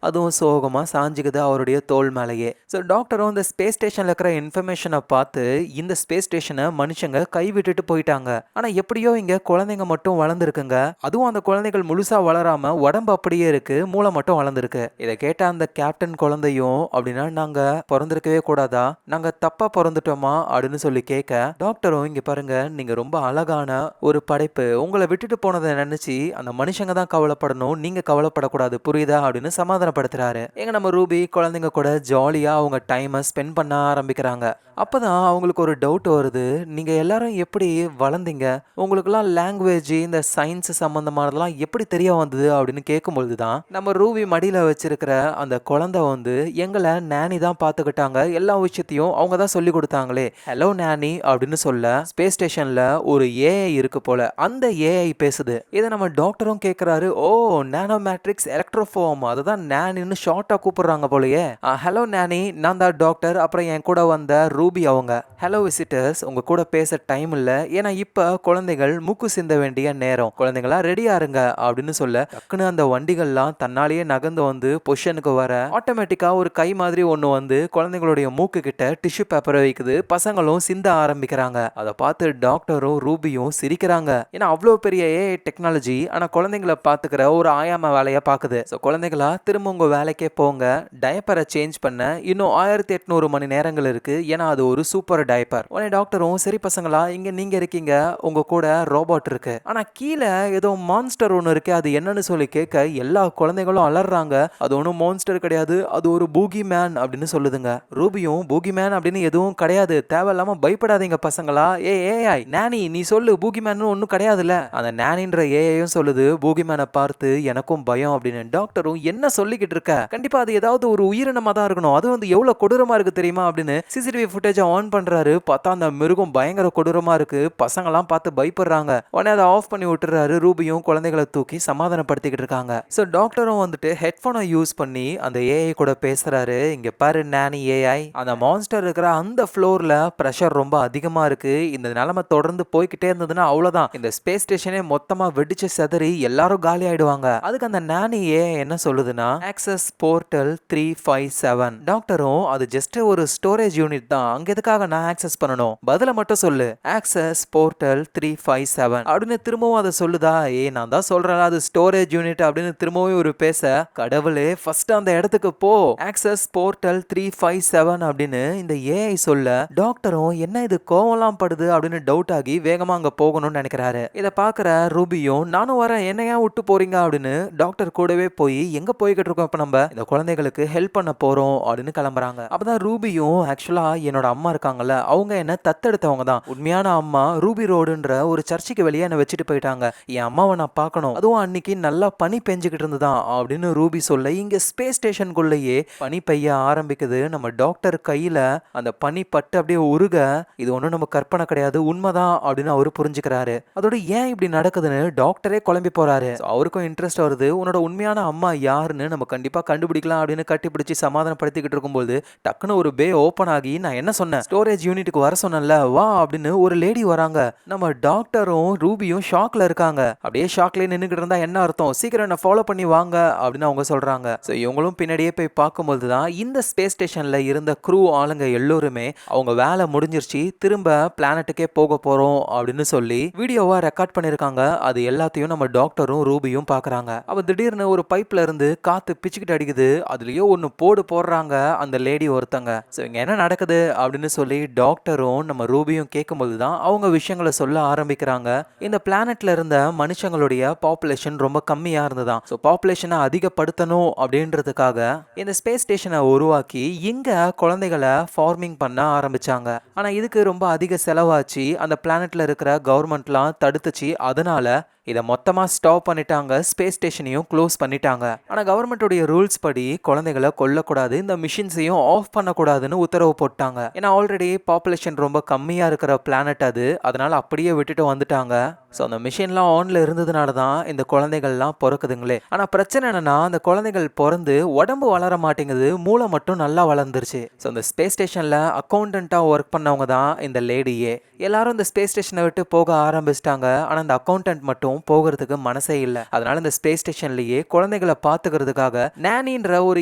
அதுவும் சோகமா சாஞ்சுக்குது அவருடைய தோல் மேலேயே. ஸோ டாக்டரும் இந்த ஸ்பேஸ் ஸ்டேஷன்ல இருக்கிற இன்ஃபர்மேஷனை பார்த்து, இந்த ஸ்பேஸ் ஸ்டேஷனை மனுஷங்க கை விட்டுட்டு போயிட்டாங்க, ஆனா எப்படியோ இங்க குழந்தைங்க மட்டும் வளர்ந்துருக்குங்க. அதுவும் அந்த குழந்தைகள் முழுசா வளராம உடம்பு அப்படியே இருக்கு, மூளை மட்டும் வளர்ந்துருக்கு. இதை கேட்ட அந்த கேப்டன் குழந்தையும், அப்படின்னா நாங்க பிறந்திருக்கவே கூடாதா, நாங்க தப்பா பிறந்துட்டோமா அப்படின்னு சொல்லி கேட்க, டாக்டரும் இங்க பாருங்க நீங்க ரொம்ப அழகான ஒரு படைப்பு, உங்களை விட்டுட்டு போனதை நினைச்சு அந்த மனுஷங்க தான் கவலைப்படணும், நீங்க கவலைப்படக்கூடாது புரியுதா அப்படின்னு சமாதானப்படுத்துறாரு. எங்க நம்ம ரூபி குழந்தைங்க கூட ஜாலியா அவங்க டைமை ஸ்பெண்ட் பண்ண ஆரம்பிக்கிறாங்க. அப்பதான் அவங்களுக்கு ஒரு டவுட் வருது, நீங்க எல்லாரும் எப்படி வளர்ந்தீங்க, உங்களுக்குலாம் லாங்குவேஜ் இந்த சயின்ஸ் சம்பந்தமானதெல்லாம் எப்படி தெரிய வந்தது அப்படின்னு கேட்கும்பொழுது தான் நம்ம ரூபி மடியில வச்சிருக்கிற அந்த குழந்தை வந்து, எங்களை நானி தான் பார்த்துக்கிட்டாங்க, எல்லா விஷயத்தையும் அவங்க தான் சொல்லி கொடுத்தாங்களே, ஹலோ நானி அப்படின்னு சொல்ல ஸ்பேஸ் ஸ்டேஷன்ல ஒரு ஏஐ இருக்கு போல, அந்த ஏஐ பேசுது. இதை நம்ம டாக்டரும் கேட்கிறாரு, ஓ நானோ மேட்ரிக்ஸ் எலக்ட்ரோஃபார்ம், அதுதான் நானின்னு ஷார்ட்டா கூப்பிடுறாங்க போலயே. ஹலோ நானி, நான் தான் டாக்டர், அப்புறம் என் கூட வந்த ரூபி அவங்க. ஹலோ விசிட்டர்ஸ், உங்க கூட பேச டைம் இல்ல, ஏன்னா இப்ப குழந்தைகள் மூக்கு சிந்த வேண்டிய நேரம், குழந்தைங்களா ரெடியா இருங்க அப்படின்னு சொல்ல டக்குன்னு அந்த வண்டிகள்லாம் தன்னாலேயே நகர்ந்து வந்து பொசிஷனுக்கு வர ஆட்டோமேட்டிக்கா ஒரு கை மாதிரி ஒண்ணு வந்து குழந்தைங்களுடைய மூக்கு கிட்ட டிஷ்யூ பேப்பரை வைக்குது. பசங்களும் சிந்த ஆரம்பிக்கிறாங்க. அதை பார்த்து டாக்டரும் ரூபியும் சிரிக்கிறாங்க. ஏன்னா அவ்வளோ பெரிய ஏஐ டெக்னாலஜி ஆனா குழந்தைங்களை பாத்துக்கிற ஒரு ஆயாம வேலையை பாக்குது. ஸோ குழந்தைகளா திரும்ப உங்க வேலைக்கே போங்க, டயப்பரை சேஞ்ச் பண்ண இன்னும் 1800 மணி நேரங்கள் இருக்கு, ஏன்னா அது ஒரு சூப்பர் டயப்பர். உடனே டாக்டரும், சரி பசங்களா இங்க நீங்க இருக்கீங்க, உங்க கூட ரோபோட் இருக்கு, ஆனா கீழே ஏதோ மான்ஸ்டர் ஒன்று இருக்கு, அது என்னன்னு சொல்லி கேட்க எல்லா குழந்தைகளும் அலறாங்க. அது ஒன்றும் மான்ஸ்டர் கிடையாது, அது ஒரு பூகி மேன் அப்படின்னு சொல்லுதுங்க. ரூபியும் பூகி மேன் அப்படின்னு எதுவும் கிடையாது, தேவையில்லாம பயப்படாதீங்க பசங்களா, ஏஐ நானி நீ சொல்லு, பூகி மேன் ஒன்றும் கிடையாதுல்ல. அந்த நானின்ற ஏஐயும் சொல்லுது, பூகி மேனை பார்த்து எனக்கும் பயம் அப்படின்னு. டாக்டரும், என்ன சொல்லிக்கிட்டு இருக்க, கண்டிப்பா அது ஏதாவது ஒரு உயிரினமா தான் இருக்கணும், அது வந்து எவ்வளவு கொடூரமா இருக்கு தெரியுமா அப்படின்னு சிசிடிவி ஃபுட்டேஜ் ஆன் பண்றாரு. பார்த்தா அந்த மிருகம் பயங்கர கொடூரமா இருக்கு. பசங்கலாம் பார்த்து பயப்படுறாங்க. உடனே அதை ஆஃப் பண்ணி விட்டுறாரு. ரூபியும் குழந்தைகளை தூக்கி சமாதானப்படுத்திக்கிட்டு இருக்காங்க. ஸோ டாக்டரும் வந்துட்டு ஹெட்ஃபோனை யூஸ் பண்ணி அந்த ஏஐ கூட பேசுறாரு. இங்க பாரு நானி ஏஐ, அந்த மான்ஸ்டர் இருக்கிற அந்த ஃப்ளோர்ல பிரஷர் ரொம்ப அதிகமா இருக்கு, இந்த நிலைமை தொடர்ந்து போய்கிட்டே இருந்ததுன்னா அவ்வளவுதான், இந்த ஸ்பேஸ் ஸ்டேஷனே மொத்தமா வெடிச்சு செதறி எல்லாரும் காலி ஆயிடுவாங்க. அதுக்கு அந்த நானியே என்ன சொல்லுதுன்னா, ஆக்சஸ் போர்ட்டல் 357. டாக்டரும் அது ஜஸ்ட் ஒரு ஸ்டோரேஜ் யூனிட் தான், அங்க எதுக்காக நான் ஆக்சஸ் பண்ணணும், பதில மட்டும் சொல்லு, ஆக்சஸ் போர்ட்டல் 357 அப்படின்னு திரும்பவும் அதை சொல்லுதா. நான் தான் சொல்றேன் அது ஸ்டோரேஜ் யூனிட் அப்படின்னு திரும்பவும் ஒரு பேச, கடவுளே ஃபர்ஸ்ட் அந்த இடத்துக்கு போ, ஆக்சஸ் போர்ட்டல் 357 அப்படின்னு இந்த ஏஐ சொல்ல, டாக்டரும் என்ன இது கோவம்லாம் படுது அப்படின்னு டவுட் ஆகி வேகமா அங்க போகணும்னு நினைக்கிறாரு. இத பாக்குற ரூபியும் நானும் வரேன், என்ன ஏன் விட்டு போறீங்க அப்படின்னு டாக்டர் கூடவே போய் எங்க போய்கிட்டு இருக்கோம், இப்ப நம்ம இந்த குழந்தைகளுக்கு ஹெல்ப் பண்ண போறோம் அப்படின்னு கிளம்புறாங்க. அப்பதான் ரூபியும் ஆக்சுவலா என்னோட அம்மா இருக்காங்கல்ல, அவங்க என்ன தத்தெடுத்தவங்க தான், உண்மையான அம்மா ரூபி ரோடுன்ற ஒரு சர்ச்சுக்கு வெளியே என்ன வச்சுட்டு போயிட்டாங்க, என் அம்மாவை நான் பார்க்கணும், அதுவும் அன்னைக்கு நல்லா பனி பெஞ்சுக்கிட்டு இருந்துதான் அப்படின்னு ரூபி சொல்ல, இங்க ஸ்பேஸ் ஸ்டேஷனுக்குள்ளேயே பனி பெய்ய ஆரம்பிக்குது. நம்ம டாக்டர் கையில அந்த பனி பட்டு அப்படியே உருக, இது ஒன்றும் நம்ம கற்பனை கிடையாது, உண்மைதான் அப்படின்னு அவரு புரிஞ்சுக்கிறாரு. அதோட ஏன் இப்படி நடக்குதுன்னு டாக்டரே குழம்பி போறாரு. அவருக்கும் இன்ட்ரெஸ்ட் வருது, உன்னோட உண்மையான அம்மா யாருன்னு நம்ம கண்டிப்பா கண்டுபிடிக்கலாம் அப்படின்னு கட்டிப்பிடிச்சு சமாதானப்படுத்திக்கிட்டு இருக்கும்போது டக்குன்னு ஒரு பே ஓபன் ஆகி, நான் என்ன சொன்னேன், ஸ்டோரேஜ் யூனிட்டுக்கு வர சொன்னேன்ல, வா அப்படின்னு ஒரு லேடி வராங்க. நம்ம டாக்டரும் ரூபியும் ஷாக்ல இருக்காங்க. அப்படியே ஷாக்ல நின்னுகிட்டு இருந்தா என்ன அர்த்தம், சீக்கிரம் என்ன ஃபாலோ பண்ணி வாங்க அப்படின்னு அவங்க சொல்றாங்க. சோ இவங்களும் பின்னாடியே போய் பார்க்கும்போது தான் இந்த ஸ்பேஸ் ஸ்டேஷன்ல இருந்த க்ரூ ஆளுங்க எல்லோருமே அவங்க வேலை முடிஞ்சிருச்சு, திரும்ப பிளானட்டுக்கே போக போறோம் அப்படின்னு சொல்லி வீடியோவா ரெக்கார்ட் பண்ணிருக்காங்க. அது எல்லாத்தையும் நம்ம டாக்டரும் ரூபியும் பாக்குறாங்க. அப்ப திடீர்னு ஒரு பைப்ல இருந்து காத்து பிச்சுக்கிட்டு அடிக்குது, அதுலயோ ஒன்னு போடுறாங்க அந்த லேடி ஒருத்தங்க. சோ இங்க என்ன நடக்குது அப்படின்னு சொல்லி டாக்டரும் நம்ம ரூபியும் கேட்கும்போது தான் அவங்க விஷயங்களை சொல்ல ஆரம்பிக்கிறாங்க. இந்த பிளானட்ல இருந்த மனுஷங்களுடைய பாப்புலேஷன் ரொம்ப கம்மியா இருந்ததான். சோ பாப்புலேஷனை அதிகப்படுத்தணும் அப்படின்றதுக்காக இந்த ஸ்பேஸ் ஸ்டேஷனை உருவாக்கி இங்க குழந்தைகளை ஃபார்மிங் பண்ண ஆரம்பிச்சாங்க. ஆனா இதுக்கு ரொம்ப அதிக செலவாச்சு, அந்த பிளானட்ல இருக்கிற கவர்மெண்ட்லாம் தடுத்துச்சு, அதனால இதை மொத்தமா ஸ்டாப் பண்ணிட்டாங்க, ஸ்பேஸ் ஸ்டேஷனையும் க்ளோஸ் பண்ணிட்டாங்க. ஆனா கவர்மெண்டோடைய ரூல்ஸ் படி குழந்தைகளை கொல்லக்கூடாது, இந்த மிஷின்ஸையும் ஆஃப் பண்ணக்கூடாதுன்னு உத்தரவு போட்டாங்க. ஏன்னா ஆல்ரெடி பாப்புலேஷன் ரொம்ப கம்மியா இருக்கிற பிளானட் அது, அதனால அப்படியே விட்டுட்டு வந்துட்டாங்க. ஸோ அந்த மிஷின்லாம் ஆன்ல இருந்ததுனால தான் இந்த குழந்தைகள்லாம் பிறக்குதுங்களே. ஆனால் பிரச்சனை என்னன்னா, அந்த குழந்தைகள் பிறந்து உடம்பு வளர மாட்டேங்குது, மூளை மட்டும் நல்லா வளர்ந்துருச்சு. ஸோ இந்த ஸ்பேஸ் ஸ்டேஷனில் அக்கௌண்டண்ட்டாக ஒர்க் பண்ணவங்க தான் இந்த லேடியே. எல்லாரும் இந்த ஸ்பேஸ் ஸ்டேஷனை விட்டு போக ஆரம்பிச்சிட்டாங்க. ஆனால் அந்த அக்கௌண்டன்ட் மட்டும் போகிறதுக்கு மனசே இல்லை. அதனால இந்த ஸ்பேஸ் ஸ்டேஷன்லேயே குழந்தைகளை பார்த்துக்கிறதுக்காக நானின்ற ஒரு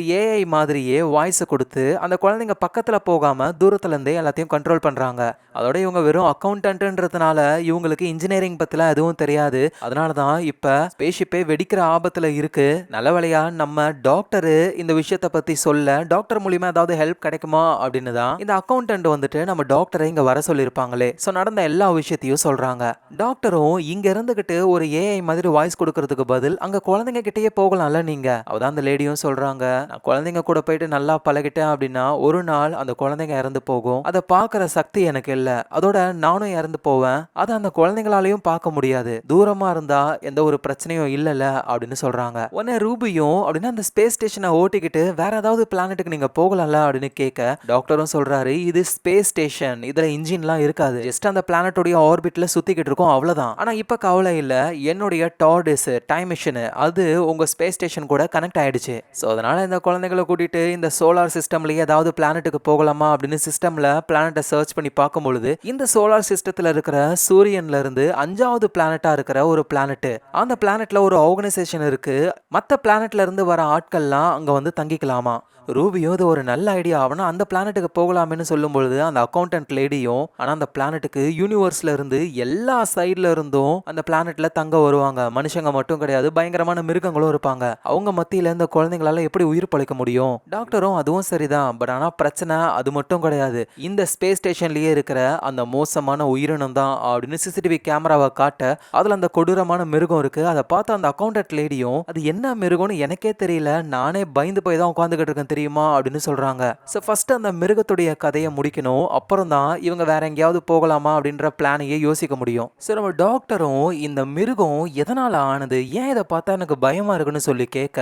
ஏஐ மாதிரியே வாய்ஸ் கொடுத்து அந்த குழந்தைங்க பக்கத்தில் போகாம தூரத்துல இருந்தே எல்லாத்தையும் கண்ட்ரோல் பண்றாங்க. அதோட இவங்க வெறும் அக்கௌண்டன்ட்ன்றதுனால இவங்களுக்கு இன்ஜினியரிங் பத்தில எதுவும் தெரியாது. அதனாலதான் இப்ப ஸ்பேஸ்ஷிப்பே வெடிக்கிற ஆபத்துல இருக்கு. நல்ல வேளையா நம்ம டாக்டரு இந்த விஷயத்தை பத்தி சொல்ல, டாக்டர் மூலியமா ஏதாவது ஹெல்ப் கிடைக்குமா அப்படின்னு தான் இந்த அக்கௌண்டன்ட் வந்துட்டு நம்ம டாக்டரை இங்க வர சொல்லியிருப்பாங்களே. ஸோ நடந்த எல்லா விஷயத்தையும் சொல்றாங்க. டாக்டரும் இங்க இருந்துகிட்டு ஒரு ஏஐ மாதிரி வாய்ஸ் கொடுக்கறதுக்கு பதில் அங்க குழந்தைங்க கிட்டயே போகலாம்ல நீங்க. அவதான் அந்த லேடியும் சொல்றாங்க, நான் குழந்தைங்க கூட போயிட்டு நல்லா பழகிட்டேன் அப்படின்னா ஒரு நாள் அந்த குழந்தைங்க இறந்து போகும், அதை பார்க்கற சக்தி எனக்கு இல்ல, அதோட நானும் இறந்து போவேன், அதை அந்த குழந்தைங்களாலையும் பார்க்க முடியாது, தூரமா இருந்தா எந்த ஒரு பிரச்சனையும் இல்லல அப்படின்னு சொல்றாங்க. உடனே ரூபியும் அப்படின்னா அந்த ஸ்பேஸ் ஸ்டேஷனை ஓட்டிக்கிட்டு வேற ஏதாவது பிளானட்டுக்கு நீங்க போகலாம்ல அப்படின்னு கேட்க, டாக்டரும் சொல்றாரு, இது ஸ்பேஸ் ஸ்டேஷன், இதுல இன்ஜின்லாம் இருக்காது, ஜஸ்ட் அந்த பிளானட்டோட ஆர்பிட்ல சுத்திக்கிட்டு இருக்கும் அவ்வளவுதான். ஆனா இப்ப கவலை இல்ல, என்னுடைய டார்டிஸ் டைம் மிஷின் அது உங்க ஸ்பேஸ் ஸ்டேஷன் கூட கனெக்ட் ஆயிடுச்சு. சோ அதனால இந்த குழந்தைகளை கூட்டிட்டு இந்த சோலார் சிஸ்டம்லயே ஏதாவது பிளானட்டுக்கு போகலாமா அப்படின்னு சிஸ்டம்ல பிளானட்டை சர்ச் பண்ணி பார்க்கும்பொழுது இந்த சோலார் சிஸ்டத்துல இருக்கிற சூரியன்ல இருந்து 5வது பிளானட்டா இருக்கிற ஒரு பிளானட், அந்த பிளானட்ல ஒரு ஆர்கனைசேஷன் இருக்கு, மத்த பிளானட்ல இருந்து வர ஆட்கள்லாம் அங்க வந்து தங்கிக்கலாமா. ரூபியும் இது ஒரு நல்ல ஐடியா, அவனா அந்த பிளானட்டுக்கு போகலாம்னு சொல்லும் பொழுது அந்த அக்கௌண்டன்ட் லேடியும், ஆனா அந்த பிளானட்டுக்கு யூனிவர்ஸ்ல இருந்து எல்லா சைட்ல இருந்தும் அந்த பிளானட்ல தங்க வருவாங்க, மனுஷங்க மட்டும் கிடையாது, பயங்கரமான மிருகங்களும் இருப்பாங்க, அவங்க மத்தியில இந்த குழந்தைங்களால எப்படி உயிர் பழைக்க முடியும். டாக்டரும் அதுவும் சரிதான், பட் ஆனா பிரச்சனை அது மட்டும் கிடையாது, இந்த ஸ்பேஸ் ஸ்டேஷன்லயே இருக்கிற அந்த மோசமான உயிரினம் தான் அப்படின்னு சிசிடிவி கேமராவை காட்ட, அதுல அந்த கொடூரமான மிருகம் இருக்கு. அதை பார்த்து அந்த அக்கௌண்டன்ட் லேடியும், அது என்ன மிருகம்னு எனக்கே தெரியல, நானே பயந்து போய் தான் உட்காந்துக்கிட்டு இருக்கேன் தெரியுமா அப்படின்னு சொல்றாங்க. சோ ஃபர்ஸ்ட் அந்த மிருகத்துடைய கதையை முடிக்கணும், அப்புறம் தான் இவங்க வேற எங்கேயாவது போகலாமா அப்படின்ற பிளானையே யோசிக்க முடியும். சோ நம்ம டாக்டரும் இந்த மிருகம் எதனால ஆனது, ஏன் இதை பார்த்தா எனக்கு பயமா இருக்குன்னு சொல்லி கேட்க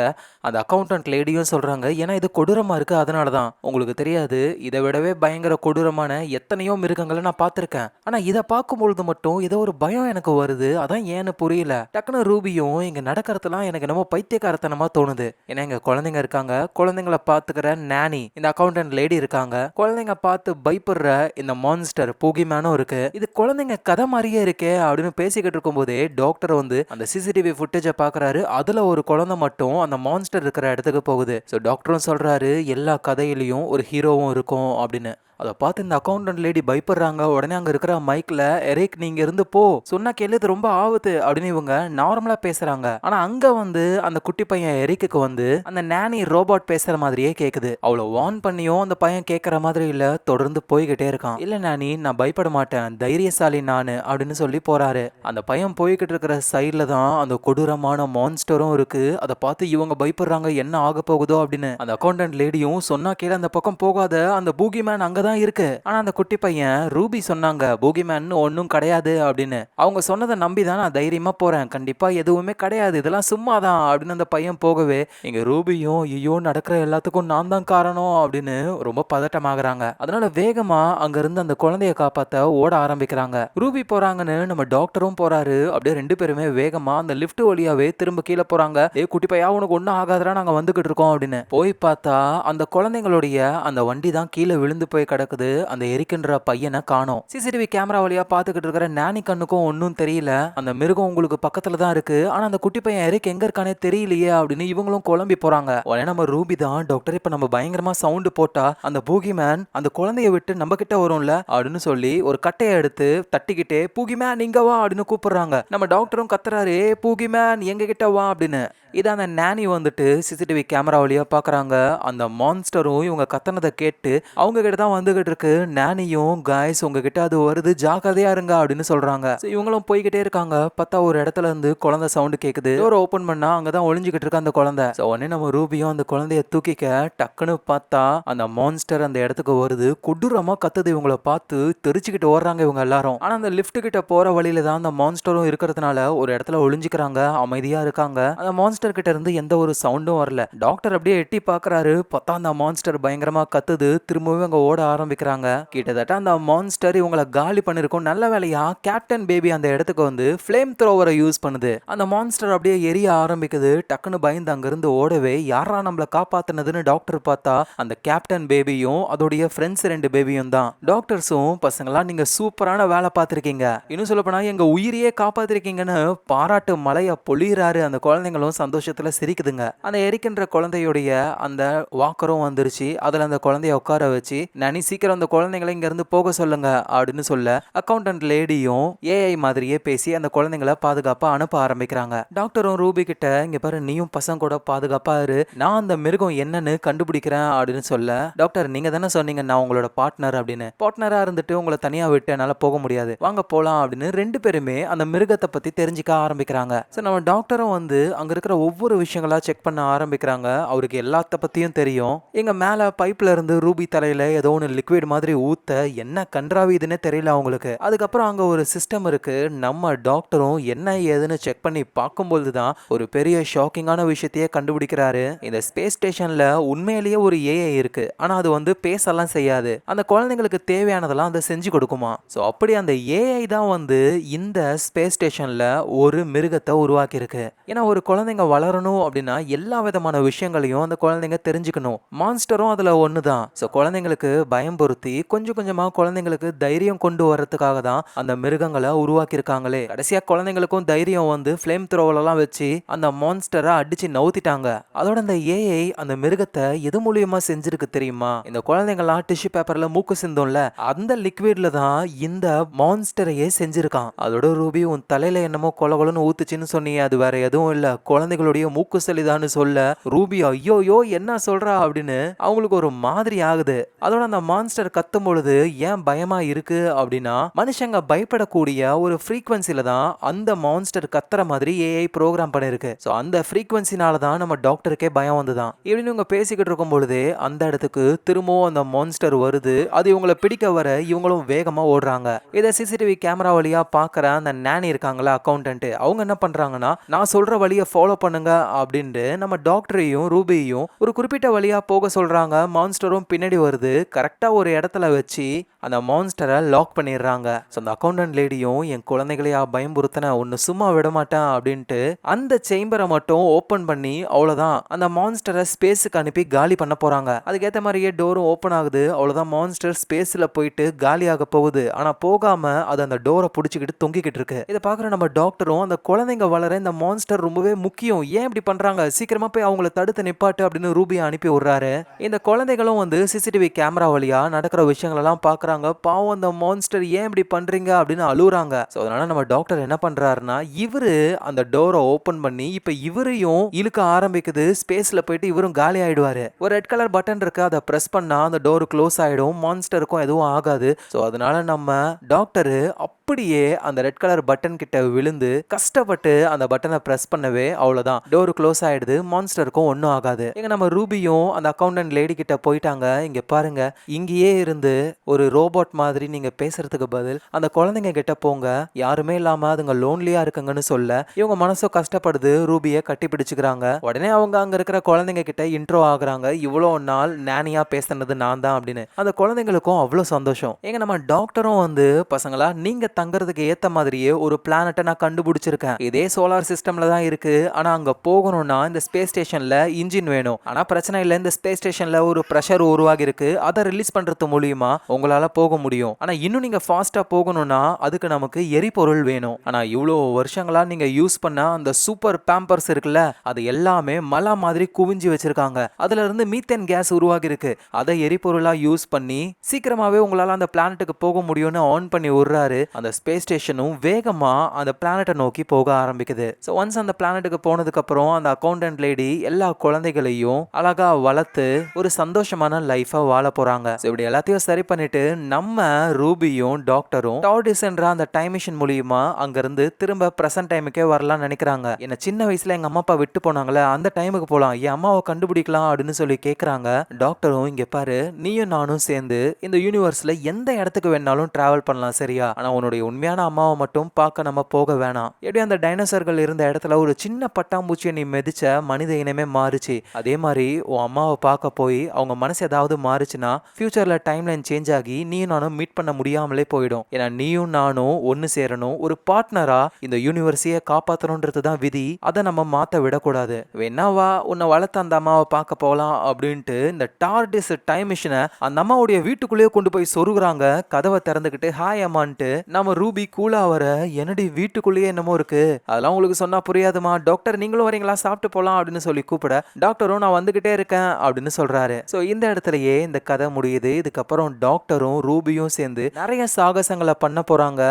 அந்த அக்கௌண்டன்ட் லேடியும் சொல்றாங்க, ஏன்னா இது கொடூரமா இருக்கு, அதனால தான். உங்களுக்கு தெரியாது, இதை விடவே பயங்கர கொடூரமான எத்தனையோ மிருகங்களை நான் பார்த்திருக்கேன். ஆனா இதை பார்க்கும்பொழுது மட்டும் ஏதோ ஒரு பயம் எனக்கு வருது, அதான் ஏன்னு புரியல. டக்குனு ரூபியும் இங்க நடக்கிறதுலாம் எனக்கு என்னமோ பைத்தியக்காரத்தனமா தோணுது. ஏன்னா இங்க குழந்தைங்க இருக்காங்க, குழந்தைங்களை பாத்துக்கிற நானி இந்த அக்கௌண்டன்ட் லேடி இருக்காங்க, குழந்தைங்க பார்த்து பயப்படுற இந்த மான்ஸ்டர் போகிமேனும் இருக்கு. இது குழந்தைங்க கதை மாதிரியே இருக்கே அப்படின்னு பேசிக்கிட்டு இருக்கும் போதே டாக்டர் வந்து அந்த சிசிடிவி ஃபுட்டேஜை பாக்குறாரு. அதுல ஒரு குழந்தை மட்டும் அந்த மான்ஸ்டர் இருக்கிற இடத்துக்கு போகுது. ஸோ டாக்டரும் சொல்றாரு, எல்லா கதையிலையும் ஒரு ஹீரோவும் இருக்கும் அப்படின்னு. அதை பார்த்து இந்த அக்கௌண்டன்ட் லேடி பயப்படுறாங்க. உடனே அங்க இருக்கிற மைக்ல, எரிக் நீங்க இருந்து போ, சொன்னா கேளு, இது ரொம்ப ஆபத்து அப்படின்னு இவங்க நார்மலா பேசுறாங்க. ஆனா அங்க வந்து அந்த குட்டி பையன் எரிக்கு வந்து அந்த நானி ரோபோட் பேசுற மாதிரியே கேக்குது. அவ்வளோ வார்ன் பண்ணியும் அந்த பையன் கேட்கற மாதிரி இல்ல, தொடர்ந்து போய்கிட்டே இருக்கான். இல்ல நானி, நான் பயப்பட மாட்டேன், தைரியசாலி நானு அப்படின்னு சொல்லி போறாரு. அந்த பையன் போய்கிட்டு இருக்கிற சைட்ல தான் அந்த கொடூரமான மான்ஸ்டரும் இருக்கு. அதை பார்த்து இவங்க பயப்படுறாங்க, என்ன ஆக போகுதோ அப்படின்னு. அந்த அக்கௌண்டன்ட் லேடியும் சொன்னா கேளு, அந்த பக்கம் போகாத, அந்த பூகிமேன் அங்கதான் இருக்கு. ஆனா அந்த குட்டி பையன் ரூபி சொன்னாங்க பூகிமேன் ஒன்னும் கிடையாது அப்படின்னு. அவங்க சொன்னதை நம்பி தான் நான் தைரியமா போறேன், கண்டிப்பா எதுவுமே கிடையாது, இதெல்லாம் சும்மாதான் அப்படின்னு அந்த பையன் போகவே இங்க ரூபியும் ஐயோ நடக்கிற எல்லாத்துக்கும் நான் தான் காரணம் அப்படின்னு ரொம்ப பதட்டமாகறாங்க. அதனால வேகமா அங்க இருந்து அந்த குழந்தைய காப்பாத்த ஓட ஆரம்பிக்கிறாங்க. ரூபி போறாங்கன்னு நம்ம டாக்டரும் போறாரு. அப்படியே ரெண்டு பேருமே வேகமா அந்த லிஃப்ட் வழியாவே திரும்ப கீழே போறாங்க. ஏ குட்டி பையா, உனக்கு ஒன்னும் ஆகாதரா, நாங்க வந்துகிட்டு இருக்கோம் அப்படின்னு. போய் பார்த்தா அந்த குழந்தைங்களுடைய அந்த வண்டி தான் கீழே விழுந்து போய் கிடக்குது. அந்த எரிக்கின்ற பையனை காணோம். சிசிடிவி கேமரா வழியா பாத்துக்கிட்டு இருக்கிற நானி கண்ணுக்கும் ஒன்னும் தெரியல, அந்த மிருகம் உங்களுக்கு பக்கத்துல தான் இருக்கு, ஆனா அந்த குட்டி பையன் எரிக் எங்க இருக்கானே தெரியலையே அப்படின்னு இவங்களும் குழம்பி போறாங்க. உடனே நம்ம ரூபி தான், டாக்டர் இப்ப நம்ம பயங்கரமா சவுண்ட் போட்டா அந்த பூகிமேன் அந்த குழந்தைய விட்டு நம்ம கிட்ட வரும்ல அப்படின்னு சொல்லி ஒரு கட்டையை எடுத்து தட்டிக்கிட்டே பூகிமேன் இங்க வா அப்படின்னு கூப்பிடுறாங்க. நம்ம டாக்டரும் கத்துறாரு, ஏ பூகிமேன் எங்க கிட்ட வா அப்படின்னு. இதை அந்த நானி வந்துட்டு சிசிடிவி கேமரா வழியா பாக்குறாங்க. அந்த மான்ஸ்டரும் இவங்க கத்தனதை கேட்டு அவங்க கிட்ட தான் வந்துகிட்டு இருக்கு. நானியும் காய்ஸ் உங்ககிட்ட அது வருது, ஜாக்கிரதையா இருங்க அப்படின்னு சொல்றாங்க. இவங்களும் போய்கிட்டே இருக்காங்க. பார்த்தா ஒரு இடத்துல இருந்து குழந்தை சவுண்ட் கேக்குது. டோர் ஓபன் பண்ணா அங்கதான் ஒளிஞ்சுக்கிட்டு இருக்கு அந்த குழந்தை. உடனே நம்ம ரூபியும் அந்த குழந்தைய தூக்கிக்க டக்குன்னு பார்த்தா அந்த மான்ஸ்டர் அந்த இடத்துக்கு வருது. கொடூரமா கத்துது. இவங்கள பார்த்து தெரிச்சுக்கிட்டு ஓடுறாங்க இவங்க எல்லாரும். ஆனா அந்த லிஃப்ட் கிட்ட போற வழியில தான் அந்த மான்ஸ்டரும் இருக்கிறதுனால ஒரு இடத்துல ஒளிஞ்சுக்கிறாங்க, அமைதியா இருக்காங்க. அந்த மான்ஸ்டர் கிட்ட இருந்து எந்த ஒரு சவுண்டும் வரல. டாக்டர் அப்படியே எட்டி பாக்குறாரு. பார்த்தா அந்த மான்ஸ்டர் பயங்கரமா கத்துது. திரும்பவும் அங்க ஓட ஆரம்பிக்கிறாங்க. கிட்டத்தட்ட அந்த மான்ஸ்டர் இவங்களை காலி பண்ணிருக்கும். நல்ல வேலையா கேப்டன் பேபி அந்த இடத்துக்கு வந்து ஃப்ளேம் த்ரோவரை யூஸ் பண்ணுது. அந்த மான்ஸ்டர் அப்படியே எரிய ஆரம்பிக்குது. டக்குன்னு பயந்து அங்கிருந்து ஓடவே யாரா நம்மள காப்பாத்தினதுன்னு டாக்டர் பார்த்தா அந்த கேப்டன் பேபியும் அதோடைய ஃப்ரெண்ட்ஸ் ரெண்டு பேபியும் தான். டாக்டர்ஸும் பசங்களா நீங்க சூப்பரான வேலை பார்த்திருக்கீங்க, இன்னும் சொல்ல போனா எங்க உயிரையே காப்பாத்திருக்கீங்கன்னு பாராட்டு மலைய பொழிறாரு. அந்த குழந்தைங்களும் சந்தோஷத்துல சிரிக்குதுங்க. அந்த எரிக்கின்ற குழந்தையுடைய அந்த வாக்கரும் வந்துருச்சு. அதுல அந்த குழந்தைய உட்கார வச்சு நானி சீக்கிரம் அந்த குழந்தைங்களை இங்க இருந்து போக சொல்லுங்க அப்படின்னு சொல்ல அக்கௌண்டன்ட் லேடியும் ஏஐ மாதிரியே பேசி அந்த குழந்தைங்களை பாதுகாப்பா அனுப்ப ஆரம்பிக்கிறாங்க. டாக்டரும் ரூபி கிட்ட இங்க பாரு, நீயும் பசங்க கூட பாதுகாப்பா இரு, நான் அந்த மிருகம் என்னன்னு கண்டுபிடிக்கிறேன் அப்படின்னு சொல்ல, டாக்டர் நீங்க தானே சொன்னீங்க நான் உங்களோட பார்ட்னர் அப்படின்னு, பார்ட்னரா இருந்துட்டு உங்களை தனியா விட்டு என்னால போக முடியாது, வாங்க போலாம் அப்படின்னு ரெண்டு பேருமே அந்த மிருகத்தை பத்தி தெரிஞ்சுக்க ஆரம்பிக்கிறாங்க. நம்ம டாக்டரும் வந்து அங்க இருக்கிற ஒவ்வொரு விஷயங்களா செக் பண்ண ஆரம்பிக்கிறாங்க. அவருக்கு எல்லாத்த பத்தியும் தெரியும். எங்க மேல பைப்ல இருந்து ரூபி தலையில ஏதோ ஒன்று லிக்விட் மாதிரி ஊத்த என்ன கன்றாவிதுன்னு தெரியல அவங்களுக்கு. அதுக்கப்புறம் அங்க ஒரு சிஸ்டம் இருக்கு. நம்ம டாக்டரும் என்ன ஏதுன்னு செக் பண்ணி பார்க்கும்போது தான் ஒரு பெரிய ஷாக்கிங்கான விஷயத்தையே கண்டுபிடிக்கிறாரு. இந்த ஸ்பேஸ் ஸ்டேஷன்ல உண்மையிலேயே ஒரு ஏஐ இருக்கு. ஆனா அது வந்து பேசலாம் செய்யாது. அந்த குழந்தைங்களுக்கு தேவையானதெல்லாம் அதை செஞ்சு கொடுக்குமா. ஸோ அப்படி அந்த ஏஐ தான் வந்து இந்த ஸ்பேஸ் ஸ்டேஷன்ல ஒரு மிருகத்தை உருவாக்கி இருக்கு. ஏன்னா ஒரு குழந்தைங்க வளரணும் அப்படின்னா எல்லா விதமான விஷயங்களையும் அந்த குழந்தைங்க தெரிஞ்சுக்கணும். மான்ஸ்டரும் அதுல ஒண்ணுதான். ஸோ குழந்தைங்களுக்கு பயம் பொருத்தி கொஞ்சம் கொஞ்சமா குழந்தைங்களுக்கு தைரியம் கொண்டு வர்றதுக்காக தான் அந்த மிருகங்களை உருவாக்கி இருக்காங்களே. கடைசியா குழந்தைங்களுக்கும் தைரியம் வந்து ஃப்ளேம் த்ரோவெல்லாம் வச்சு அந்த மான்ஸ்டரை அடிச்சு நவுத்திட்டாங்க. அதோட அந்த ஏஐ அந்த மிருகத்தை எது மூலியமா செஞ்சிருக்கு தெரியுமா? இந்த குழந்தைங்கலாம் டிஷ்யூ பேப்பர்ல மூக்கு சிந்தும்ல, அந்த லிக்விட்ல தான் இந்த மான்ஸ்டரையே செஞ்சிருக்கான். அதோட ரூபி உன் தலையில என்னமோ கொலகொலன்னு ஊத்துச்சுன்னு சொன்னீங்க, அது வேற எதுவும் இல்ல, குழந்தைகளுடைய மூக்கு சளிதான்னு சொல்ல ரூபி ஐயோயோ என்ன சொல்றா அப்படின்னு அவங்களுக்கு ஒரு மாதிரி ஆகுது. அதோட அந்த மான்ஸ்டர் கத்தும் பொழுது ஏன் பயமா இருக்கு அப்படின்னா மனுஷங்க பயப்படக்கூடிய ஒரு ஃப்ரீக்வன்சில தான் அந்த மான்ஸ்டர் கத்துற மாதிரி ஏஐ ப்ரோக்ராம் பண்ணிருக்கு. ஸோ அந்த ஃப்ரீக்வன்சினால தான் நம்ம டாக்டருக்கே பயம் வந்துதான். இப்படின்னு இவங்க பேசிக்கிட்டு இருக்கும் பொழுதே அந்த இடத்துக்கு திரும்பவும் அந்த மான்ஸ்டர் வருது. அது இவங்களை பிடிக்க வர இவங்களும் வேகமா ஓடுறாங்க. இதை சிசிடிவி கேமரா வழியா பாக்குற அந்த நானி இருக்காங்களா அக்கௌண்டன்ட், அவங்க என்ன பண்றாங்கன்னா நான் சொல்ற வழியை ஃபாலோ பண்ணுங்க அப்படின்ட்டு நம்ம டாக்டரையும் ரூபியையும் ஒரு குறிப்பிட்ட வழியா போக சொல்றாங்க. மான்ஸ்டரும் பின்னாடி வருது. கரெக்டா ஒரு இடத்துல வச்சு அந்த மான்ஸ்டரை லாக் பண்ணிடுறாங்க. ஸோ அந்த அக்கௌண்டன்ட் லேடியும் என் குழந்தைகளையா பயம்புறுத்தின ஒன்னு சும்மா விட மாட்டேன் அப்படின்ட்டு அந்த சேம்பரை மட்டும் ஓபன் பண்ணி அவ்வளவுதான் அந்த மான்ஸ்டரை ஸ்பேஸுக்கு அனுப்பி காலி பண்ண போறாங்க. அதுக்கேற்ற மாதிரியே டோரும் ஓப்பன் ஆகுது. அவ்வளவுதான் மான்ஸ்டர் ஸ்பேஸ்ல போயிட்டு காலியாக போகுது. ஆனா போகாம அது அந்த டோரை பிடிச்சிக்கிட்டு தொங்கிக்கிட்டு இருக்கு. இதை பாக்குற நம்ம டாக்டரும் அந்த குழந்தைங்க வளர இந்த மான்ஸ்டர் ரொம்பவே முக்கியம், ஏன் இப்படி பண்றாங்க, சீக்கிரமா போய் அவங்கள தடுத்து நிப்பாட்டு அப்படின்னு ரூபியை அனுப்பி விடுறாரு. இந்த குழந்தைகளும் வந்து சிசிடிவி கேமரா வழியா நடக்கிற விஷயங்கள் எல்லாம் பாக்குறாங்க. பாவம் அந்த மான்ஸ்டர் ஏன் இப்படி பண்றீங்க அப்படின்னு அழுகுறாங்க. சோ அதனால நம்ம டாக்டர் என்ன பண்றாருன்னா இவரு அந்த டோரை ஓபன் பண்ணி இப்ப இவரையும் இழுக்க ஆரம்பிக்குது. ஸ்பேஸ்ல போயிட்டு இவரும் காலி ஆயிடுவாரு. ஒரு ரெட் கலர் பட்டன் இருக்கு, அதை பிரஸ் பண்ணா அந்த டோர் க்ளோஸ் ஆயிடும். மான்ஸ்டருக்கும் எதுவும் ஆகாது. சோ அதனால நம்ம டாக்டர் அப்படியே அந்த ரெட் கலர் பட்டன் கிட்ட விழுந்து கஷ்டப்பட்டு அந்த பட்டனை பிரஸ் பண்ணவே அவ்வளவுதான் டோர் க்ளோஸ் ஆயிடுது. மான்ஸ்டருக்கும் ஒன்னும் ஆகாது. எங்க நம்ம ரூபியும் அந்த அக்கௌண்டன்ட் லேடி கிட்ட போயிட்டாங்க. இங்க பாருங்க, இங்கேயே இருந்து ஒரு ரோபோட் மாதிரி நீங்க பேசுறதுக்கு பதில் அந்த குழந்தைங்க கிட்ட போங்க, யாருமே இல்லாம அதுங்க லோன்லியா இருக்குங்கன்னு சொல்ல இவங்க மனசோ கஷ்டப்படுது. ரூபியை கட்டி பிடிச்சுக்கிறாங்க. உடனே அவங்க அங்க இருக்கிற குழந்தைங்க கிட்ட இன்ட்ரோ ஆகுறாங்க. இவ்வளோ நாள் நானியா பேசுனது நான் தான் அப்படின்னு. அந்த குழந்தைங்களுக்கும் அவ்வளோ சந்தோஷம். எங்க நம்ம டாக்டரும் வந்து பசங்களா நீங்க தங்கறதுக்கு ஏத்த மாதிரியே ஒரு பிளானட்டை நான் கண்டுபிடிச்சிருக்கேன். இதே சோலார் சிஸ்டம்ல தான் இருக்கு. ஆனா அங்க போகணும்னா இந்த ஸ்பேஸ் ஸ்டேஷன்ல இன்ஜின் வேணும். ஆனா பிரச்சனை இல்லை, இந்த ஸ்பேஸ் ஸ்டேஷன்ல ஒரு பிரஷர் உருவாகி இருக்கு. அதை ரிலீஸ் பண்றது மூலியமா உங்களால போக முடியும். ஆனா இன்னும் நீங்க ஃபாஸ்டா போகணும்னா அதுக்கு நமக்கு எரிபொருள் வேணும். ஆனா இவ்வளோ வருஷங்களா நீங்க யூஸ் பண்ண அந்த சூப்பர் பேம்பர்ஸ் இருக்குல்ல, அது எல்லாமே மலை மாதிரி குவிஞ்சு வச்சிருக்காங்க. அதுல இருந்து மீத்தேன் கேஸ் உருவாகி இருக்கு. அதை எரிபொருளா யூஸ் பண்ணி சீக்கிரமாவே உங்களால அந்த பிளானட்டுக்கு போக முடியும்னு ஆன் பண்ணி விடுறாரு. அந்த ஸ்பேஸ் ஸ்டேஷனும் வேகமா அந்த பிளானட்டை நோக்கி போக ஆரம்பிக்குது. ஸோ ஒன்ஸ் அந்த பிளானட்டுக்கு போனதுக்கு அப்புறம் அந்த அக்கௌண்டன்ட் லேடி எல்லா குழந்தைகளையும் அழகா வளர்த்து ஒரு சந்தோஷமான லைஃபை வாழ போறாங்க. ஸோ இப்படி எல்லாத்தையும் சரி பண்ணிட்டு நம்ம ரூபியும் டாக்டரும் டார்டிஸ்ன்ற அந்த டைம் மிஷின் மூலியமா அங்கிருந்து திரும்ப பிரசன்ட் டைமுக்கே வரலாம்னு நினைக்கிறாங்க. என்ன சின்ன வயசுல எங்க அம்மா அப்பா விட்டு போனாங்களே அந்த டைமுக்கு போலாம், என் அம்மாவை கண்டுபிடிக்கலாம் அப்படின்னு சொல்லி கேட்கறாங்க. டாக்டரும் இங்க பாரு, நீயும் நானும் சேர்ந்து இந்த யூனிவர்ஸ்ல எந்த இடத்துக்கு வேணாலும் டிராவல் பண்ணலாம் சரியா, ஆனா உன்னுடைய உண்மையான அம்மாவை மட்டும் பார்க்க நம்ம போக வேணாம். எப்படி அந்த டைனோசர்கள் இருந்த இடத்துல ஒரு சின்ன பட்டாம்பூச்சியை நீ மிதிச்ச மனித இனமே மாறுச்சு, அதே மாதிரி உன் அம்மாவை பார்க்க போய் அவங்க மனசு ஏதாவது மாறுச்சுன்னா ஃபியூச்சர்ல டைம் லைன் சேஞ்ச் ஆகி நீயும் நானும் மீட் பண்ண முடியாமலே போயிடும். ஏன்னா நீயும் நானும் ஒன்னு சேரணும், ஒரு பார்ட்னரா இந்த யூனிவர்ஸையே காப்பாற்றணுன்றது தான் விதி. அதை நம்ம மாத்த விடக்கூடாது. வேணாவா உன்னை வளர்த்த அந்த அம்மாவை பார்க்க போகலாம் அப்படின்ட்டு இந்த டார்டிஸ் டைம் மிஷினை அந்த அம்மாவுடைய வீட்டுக்குள்ளேயே கொண்டு போய் சொருகுறாங்க. கதவை திறந்துக்கிட்டு ஹாய் அம்மான்ட்டு நம்ம ரூபி கூலா வர, என்னடி வீட்டுக்குள்ளேயே என்னமோ இருக்கு, அதெல்லாம் உங்களுக்கு சொன்னா புரியாதுமா, டாக்டர் நீங்களும் வரீங்களா, சாப்பிட்டு போலாம் அப்படின்னு சொல்லி கூப்பிட டாக்டரும் நான் வந்துகிட்டே இருக்கேன் அப்படின்னு சொல்றாரு. சோ இந்த இடத்துலயே இந்த கதை முடியுது. இதுக்கப்புறம் டாக்டரும் ரூபியும் சேர்ந்து நிறைய சாகசங்களை பண்ண போறாங்க.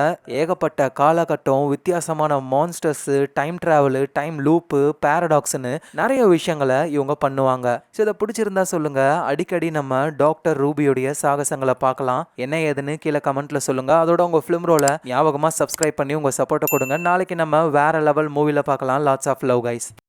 ஏகப்பட்ட காலகட்டம், வித்தியாசமான monsters, time travel, time loop, பாரடாக்ஸ்னு நிறைய விஷயங்களை இவங்க பண்ணுவாங்க. ஸோ இதை பிடிச்சிருந்தா சொல்லுங்க. அடிக்கடி நம்ம டாக்டர் ரூபியோடைய சாகசங்களை பார்க்கலாம். என்ன ஏதுன்னு கீழே கமெண்ட்ல சொல்லுங்க. அதோட உங்க ஃபிலிம் ரோல ஞாபகமா சப்ஸ்கிரைப் பண்ணி உங்க சப்போர்ட்டை கொடுங்க. நாளைக்கு நம்ம வேற லெவல் மூவில பார்க்கலாம். Lots of love guys.